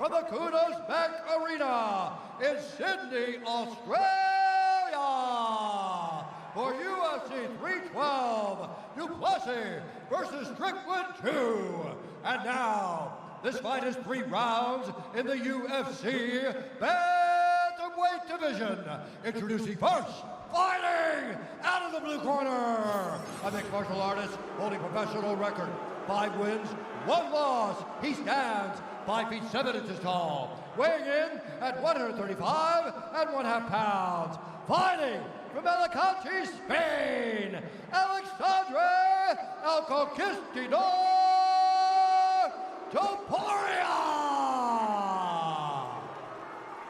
from the Kudos Bank Arena in Sydney, Australia, for UFC 312, Plessis versus Strickland 2. And now, this fight is 3 rounds in the UFC bantamweight division. Introducing first, fighting out of the blue corner, a mixed martial artist holding professional record, 5 wins, 1 loss. He stands 5 feet 7 inches tall, weighing in at 135 1/2 pounds. Fighting from Alicante, Spain, Aleksandre El Conquistador Topuria.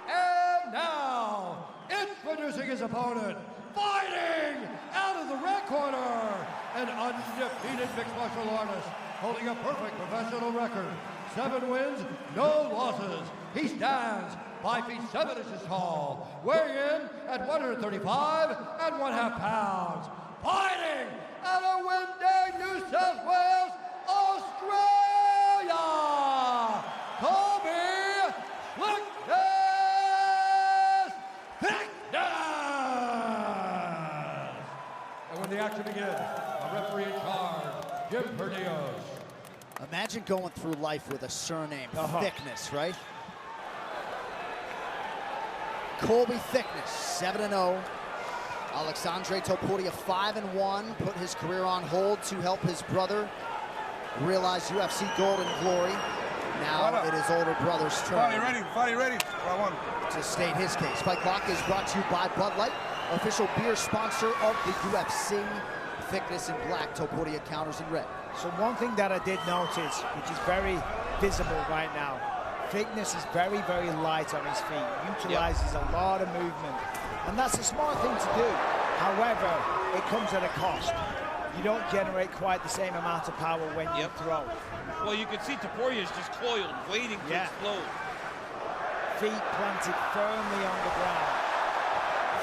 And now, introducing his opponent, fighting out of the red corner, an undefeated mixed martial artist, holding a perfect professional record, 7 wins, no losses. He stands 5 feet 7 inches tall, weighing in at 135 1/2 pounds. Fighting out of Windang, New South Wales, Australia, Colby Thicknesse. And when the action begins, a referee in charge, Jim Perdios. Imagine going through life with a surname, Thicknesse, right? Colby Thicknesse, 7-0. Aleksandre Topuria, 5-1. Put his career on hold to help his brother realize UFC golden glory. Now it is older brother's turn. Fight ready. To state his case. Fight Clock is brought to you by Bud Light, official beer sponsor of the UFC. Thicknesse in black, Topuria counters in red. So one thing that I did notice, which is very visible right now, Thicknesse is very, very light on his feet, utilizes a lot of movement, and that's a smart thing to do. However, it comes at a cost. You don't generate quite the same amount of power when you throw. Well, you can see Topuria is just coiled, waiting to explode. Feet planted firmly on the ground.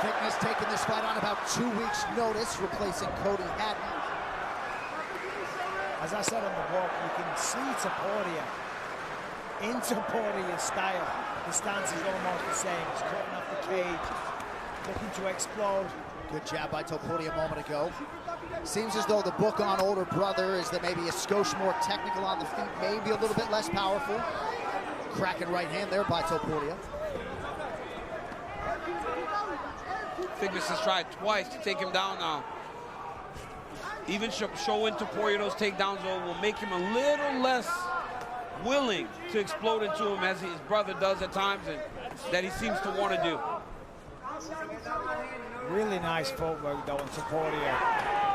Thicknesse taking this fight on about 2 weeks' notice, replacing Cody Hatton. As I said on the walk, you can see Topuria in Topuria's style. The stance is almost the same. He's cutting off the cage, looking to explode. Good jab by Topuria a moment ago. Seems as though the book on older brother is that maybe a skosh more technical on the feet, maybe a little bit less powerful. Cracking right hand there by Topuria. Thicknesse has tried twice to take him down now. Even showing Topuria those takedowns will make him a little less willing to explode into him as his brother does at times, and that he seems to want to do. Really nice footwork though on Topuria.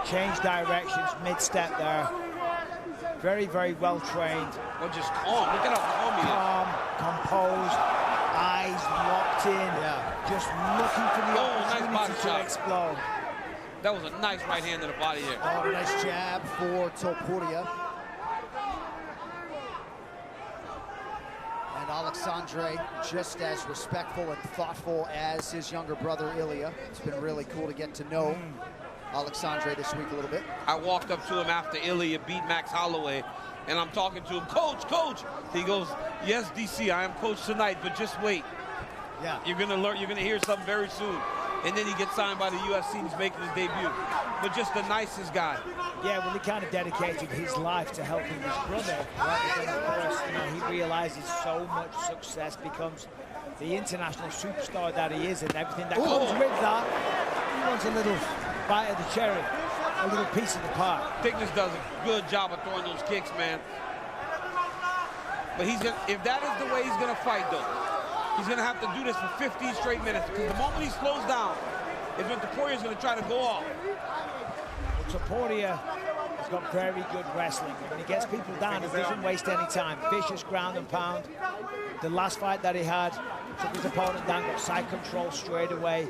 Change directions mid-step there. Very, very well trained. Well, just calm. Look at how calm he is. Calm, composed, eyes locked in. Just looking for the opportunity to explode. That was a nice right hand to the body there. Oh, nice jab for Topuria. And Aleksandre, just as respectful and thoughtful as his younger brother, Ilya. It's been really cool to get to know Aleksandre this week a little bit. I walked up to him after Ilya beat Max Holloway, and I'm talking to him, Coach. He goes, yes, DC, I am coach tonight, but just wait. Yeah. You're gonna learn, you're gonna hear something very soon. And then he gets signed by the UFC and he's making his debut. But just the nicest guy. Yeah, well, he kind of dedicated his life to helping his brother. Rather than, of course, he realizes so much success becomes the international superstar that he is, and everything that comes with that. He wants a little bite of the cherry, a little piece of the pie. Thicknesse does a good job of throwing those kicks, man. But if that is the way he's gonna fight, though, he's gonna have to do this for 15 straight minutes, because the moment he slows down is when Topuria is gonna try to go off. Topuria has got very good wrestling. When he gets people down, he doesn't waste any time. Vicious ground and pound. The last fight that he had, took his opponent down, got side control straight away.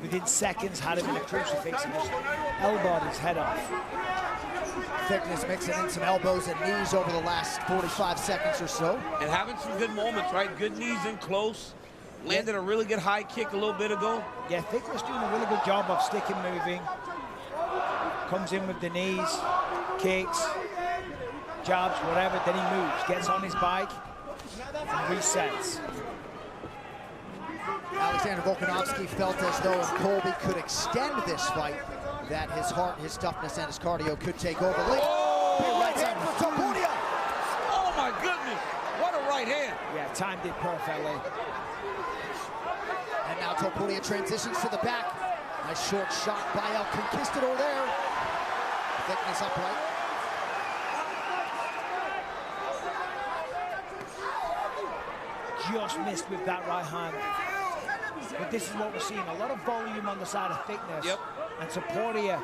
Within seconds, had him in a crucifix and just elbowed his head off. Thicknesse mixing in some elbows and knees over the last 45 seconds or so. And having some good moments, right? Good knees in close. Landed a really good high kick a little bit ago. Yeah, Thicknesse doing a really good job of sticking moving. Comes in with the knees, kicks, jabs, whatever, then he moves, gets on his bike, and resets. Aleksandre Volkanovski felt as though if Colby could extend this fight, that his heart, his toughness, and his cardio could take over. Oh, big right hand for Topuria. Oh my goodness, what a right hand. Yeah, timed it perfectly. And now Topuria transitions to the back. Nice short shot by El Conquistador there. Thicknesse upright. Just missed with that right hand. But this is what we're seeing. A lot of volume on the side of Thicknesse. Yep. And Topuria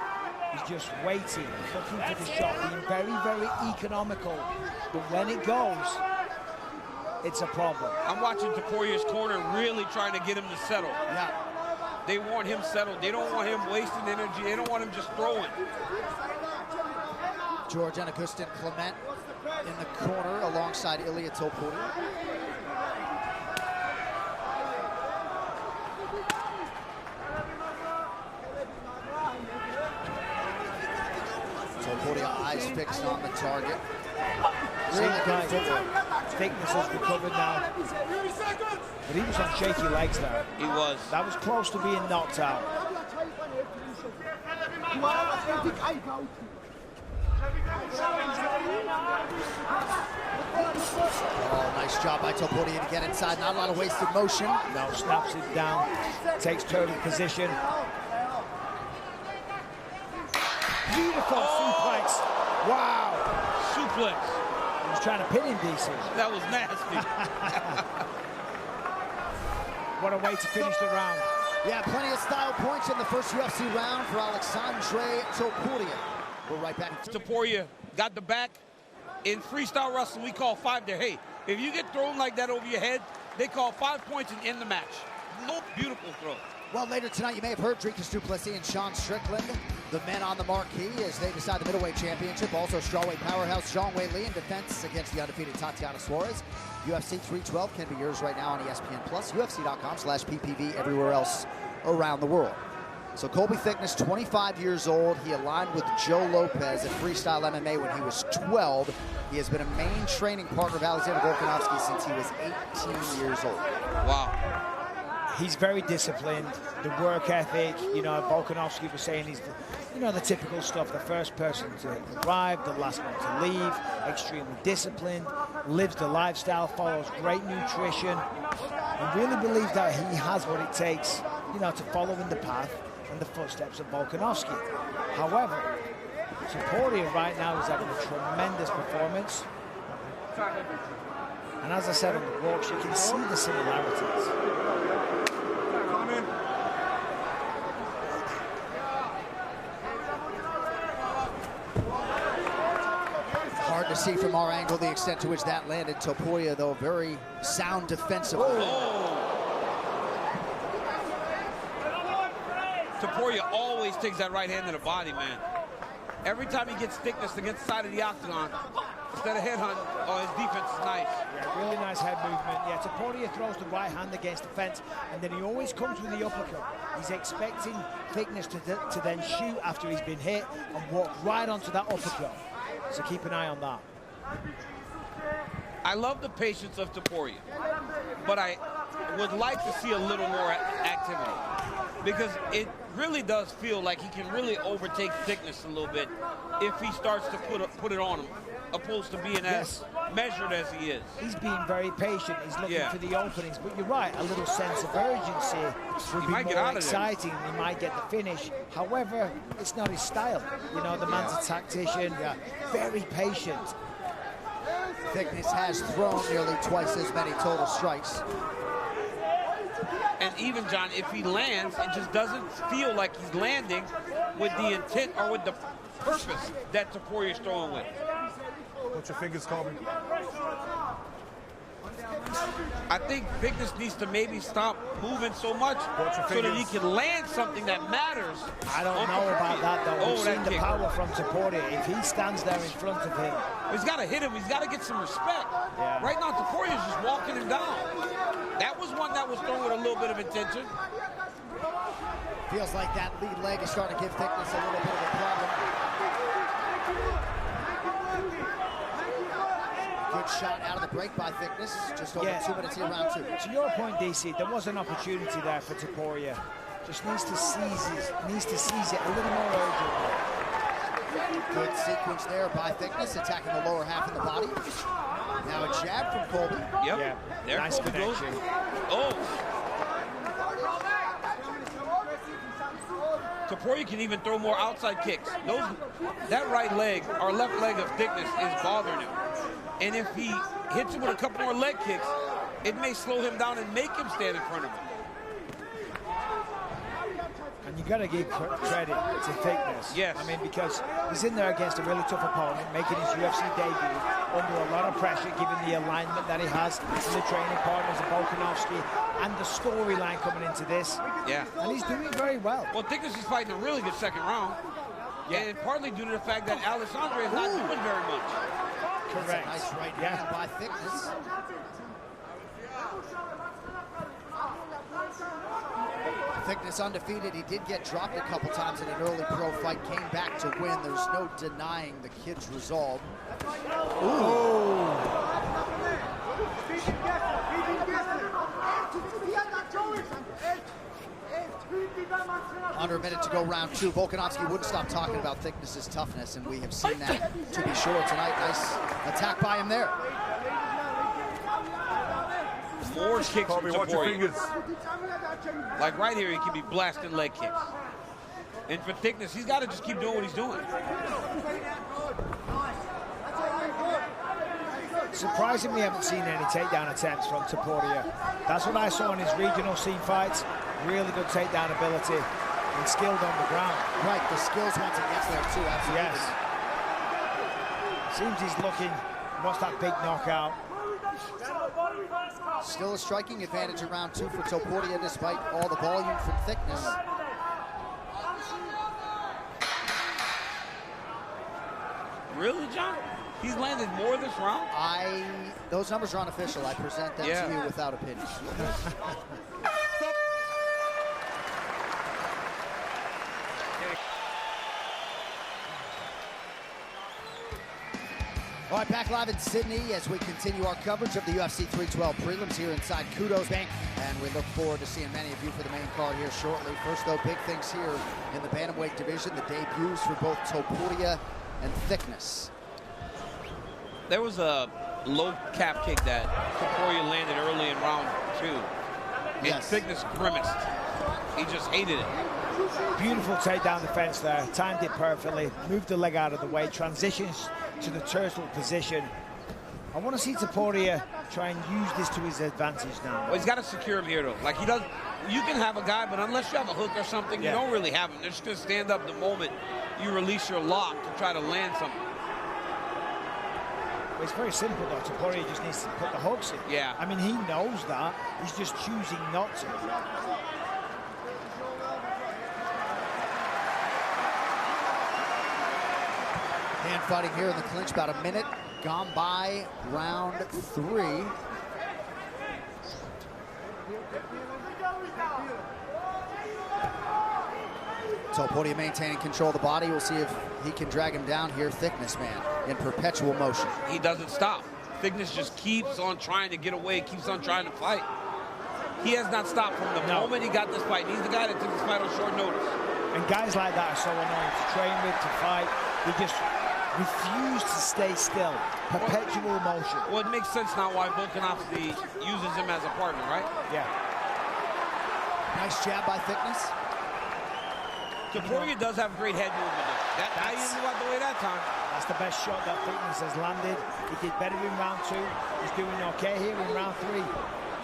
is just waiting, looking for the shot, being very, very economical. But when it goes, it's a problem. I'm watching Topuria's corner really trying to get him to settle. Yeah. They want him settled. They don't want him wasting energy. They don't want him just throwing. George and Augustin Clement in the corner alongside Ilia Topuria. Topuria eyes fixed on the target. Really good footwork. Thicknesse has recovered now. But he was on shaky legs there. He was. That was close to being knocked out. Oh, nice job by Topuria to get inside. Not a lot of wasted motion. Now snaps it down, takes turtle position. Beautiful suplex. Wow. Suplex. He was trying to pin him decent. That was nasty. What a way to finish the round. Yeah, plenty of style points in the first UFC round for Aleksandre Topuria. We're right back. Topuria got the back. In freestyle wrestling, we call 5 there. Hey, if you get thrown like that over your head, they call 5 points and end the match. No beautiful throw. Well, later tonight, you may have heard Thicknesse, Plessis, and Sean Strickland, the men on the marquee as they decide the middleweight championship. Also, strawweight powerhouse Zhang Weili in defense against the undefeated Tatiana Suarez. UFC 312 can be yours right now on ESPN+, UFC.com/PPV, everywhere else around the world. So Colby Thicknesse, 25 years old. He aligned with Joe Lopez at Freestyle MMA when he was 12. He has been a main training partner of Aleksandre Volkanovski since he was 18 years old. Wow. He's very disciplined, the work ethic, you know, Volkanovski was saying he's, the typical stuff, the first person to arrive, the last one to leave, extremely disciplined, lives the lifestyle, follows great nutrition, and really believes that he has what it takes, to follow in the path and the footsteps of Volkanovski. However, Topuria right now is having a tremendous performance. And as I said on the walks, you can see the similarities. Hard to see from our angle the extent to which that landed. Topuria, though, very sound defensively. Topuria always takes that right hand to the body, man. Every time he gets Thicknesse against the side of the octagon, instead of headhunt, his defense is nice. Yeah, really nice head movement. Yeah, Topuria throws the right hand against the fence, and then he always comes with the uppercut. He's expecting Thicknesse to then shoot after he's been hit and walk right onto that uppercut. So keep an eye on that. I love the patience of Topuria, but I would like to see a little more activity, because it really does feel like he can really overtake Thicknesse a little bit if he starts to put it on him, opposed to being as measured as he is. He's being very patient. He's looking for the openings, but you're right, a little sense of urgency would be more exciting. He might get the finish. However, it's not his style. The man's a tactician, very patient. Thicknesse has thrown nearly twice as many total strikes. And even, John, if he lands, it just doesn't feel like he's landing with the intent or with the purpose that Topuria is throwing with. What's your fingers, Colby? I think Thicknesse needs to maybe stop moving so much so that he can land something that matters. I don't know about that, though. We've seen the power from Topuria. If he stands there in front of him, he's got to hit him. He's got to get some respect. Yeah. Right now, Topuria's just walking him down. That was one that was thrown with a little bit of intention. Feels like that lead leg is starting to give Thicknesse a little bit of a problem. Good shot out of the break by Thickness. Just over 2 minutes here, round 2. To your point, DC, there was an opportunity there for Topuria. Just needs to seize it a little more urgently. Good sequence there by Thickness, attacking the lower half of the body. Now a jab from Colby. Yep. Yeah. There Nice Colby goes. connection. Oh. Topuria can even throw more outside kicks. That right leg, or left leg of Thickness is bothering him. And if he hits him with a couple more leg kicks, it may slow him down and make him stand in front of him. And you got to give credit to Thickness. Yes. I mean, because he's in there against a really tough opponent, making his UFC debut under a lot of pressure, given the alignment that he has with the training partners of Volkanovski and the storyline coming into this. Yeah. And he's doing very well. Well, Thickness is fighting a really good second round. Yeah. And partly due to the fact that Aleksandre is not doing very much. That's Correct. a nice right hand by Thickness. Thickness undefeated. He did get dropped a couple times in an early pro fight, came back to win. There's no denying the kid's resolve. Ooh. Under a minute to go, round 2. Volkanovski wouldn't stop talking about Thickness's toughness, and we have seen that to be sure tonight. Nice attack by him there. More kicks Colby, from watch your Topuria. fingers. Like right here, he can be blasting leg kicks. And for Thickness, he's got to just keep doing what he's doing. Surprisingly, we haven't seen any takedown attempts from Topuria. That's what I saw in his regional scene fights. Really good takedown ability and skilled on the ground. Right, the skills once he gets there too, absolutely. Yes. Seems he's looking, wants that big knockout. Still a striking advantage in round 2 for Topuria, despite all the volume from Thickness. Really, John? He's landed more this round? Those numbers are unofficial. I present them to you without opinion. All right, back live in Sydney as we continue our coverage of the UFC 312 prelims here inside Kudos Bank. And we look forward to seeing many of you for the main card here shortly. First, though, big things here in the bantamweight division. The debuts for both Topuria and Thickness. There was a low cap kick that Topuria landed early in round 2. And Thickness grimaced. He just hated it. Beautiful takedown defense there. Timed it perfectly. Moved the leg out of the way. Transitions to the turtle position. I want to see Topuria try and use this to his advantage now. Well, he's got to secure him here, though. Like, he does. You can have a guy, but unless you have a hook or something, you don't really have him. They're just going to stand up the moment you release your lock to try to land something. Well, it's very simple, though. Topuria just needs to put the hooks in. Yeah. I mean, he knows that. He's just choosing not to. Hand fighting here in the clinch, about a minute gone by, round 3. Topuria maintaining control of the body. We'll see if he can drag him down here. Thickness, man, in perpetual motion. He doesn't stop. Thickness just keeps on trying to get away, keeps on trying to fight. He has not stopped from the moment he got this fight. He's the guy that took this fight on short notice. And guys like that are so annoying to train with, to fight. They just refuse to stay still. Perpetual motion. Well, it makes sense now why Volkanovski uses him as a partner, right? Yeah. Nice jab by Thickness. Topuria does have great head movement, though. I didn't know about the way that time. That's the best shot that Thickness has landed. He did better in round 2. He's doing okay here in round 3.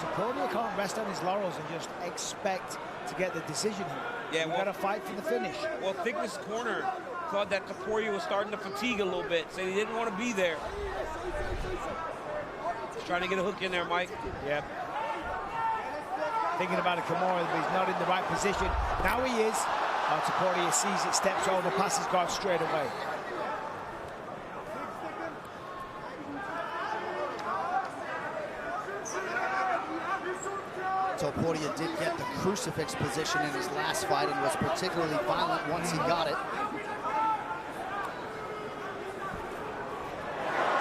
Topuria can't rest on his laurels and just expect to get the decision here. Yeah, We've got to fight for the finish. Well, Thickness' corner thought that Topuria was starting to fatigue a little bit, said he didn't want to be there. He's trying to get a hook in there, Mike. Yep. Thinking about a Kimura, but he's not in the right position. Now he is. Topuria sees it, steps over, passes guard straight away. Topuria did get the crucifix position in his last fight and was particularly violent once he got it.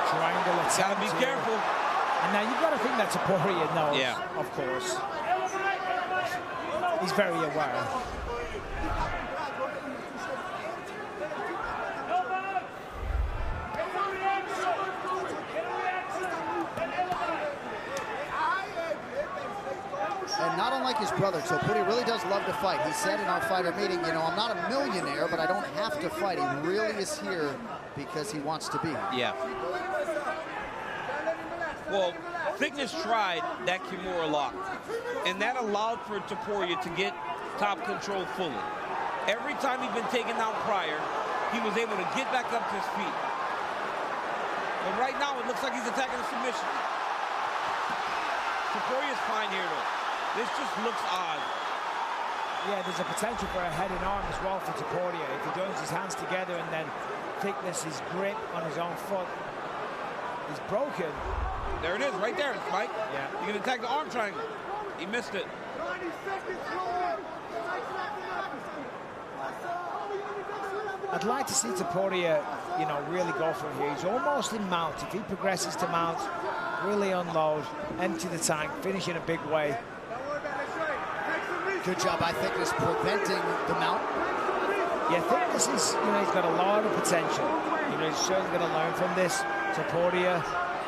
Trying triangle attempt. Gotta be careful. And now you've got to think that Topuria knows, Yeah. of course. He's very aware. And not unlike his brother, Topuria really does love to fight. He said in our fighter meeting, you know, I'm not a millionaire, but I don't have to fight. He really is here because he wants to be. Yeah. Well, Thicknesse tried that Kimura lock, and that allowed for Topuria to get top control fully. Every time he'd been taken down prior, he was able to get back up to his feet. But right now, it looks like he's attacking a submission. Topuria's fine here, though. This just looks odd. Yeah, there's a potential for a head and arm as well for Topuria. If he joins his hands together and then Thicknesse's grip on his own foot is broken. There it is, right there, Mike. Yeah. He can attack the arm triangle. He missed it. I'd like to see Topuria, you know, really go for it here. He's almost in mount. If he progresses to mount, really unload, empty the tank, finish in a big way. Good job by Thicknesse preventing the mount. Yeah, Thicknesse is, you know, he's got a lot of potential. You know, he's certainly going to learn from this. Topuria,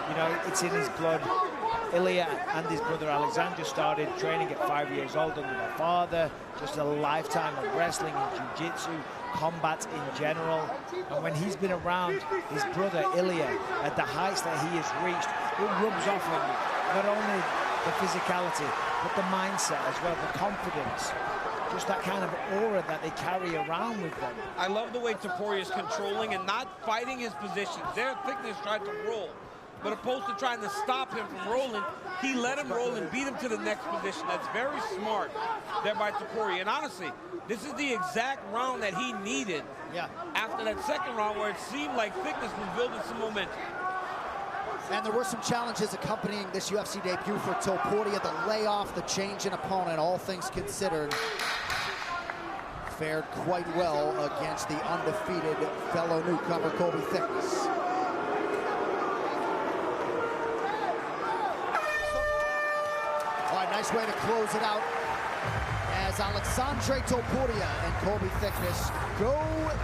you know, it's in his blood. Ilya and his brother Aleksandre started training at 5 years old under their father. Just a lifetime of wrestling and jiu-jitsu, combat in general. And when he's been around his brother Ilya at the heights that he has reached, it rubs off on you. Not only the physicality, but the mindset as well, the confidence. Just that kind of aura that they carry around with them. I love the way Topuria is controlling and not fighting his positions. Their Thicknesse tried to roll, but opposed to trying to stop him from rolling, he let him roll and beat him to the next position. That's very smart there by Topuria. And honestly, this is the exact round that he needed after that second round where it seemed like Thicknesse was building some momentum. And there were some challenges accompanying this UFC debut for Topuria. The layoff, the change in opponent, all things considered, fared quite well against the undefeated fellow newcomer, Colby Thicknesse. All right, nice way to close it out as Aleksandre Topuria and Colby Thicknesse go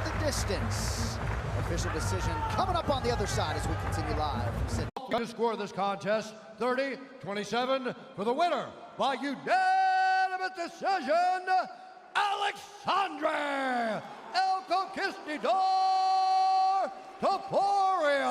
the distance. Official decision coming up on the other side as we continue live from Sydney. To score this contest, 30-27 for the winner by unanimous decision, Aleksandre El Conquistador Topuria.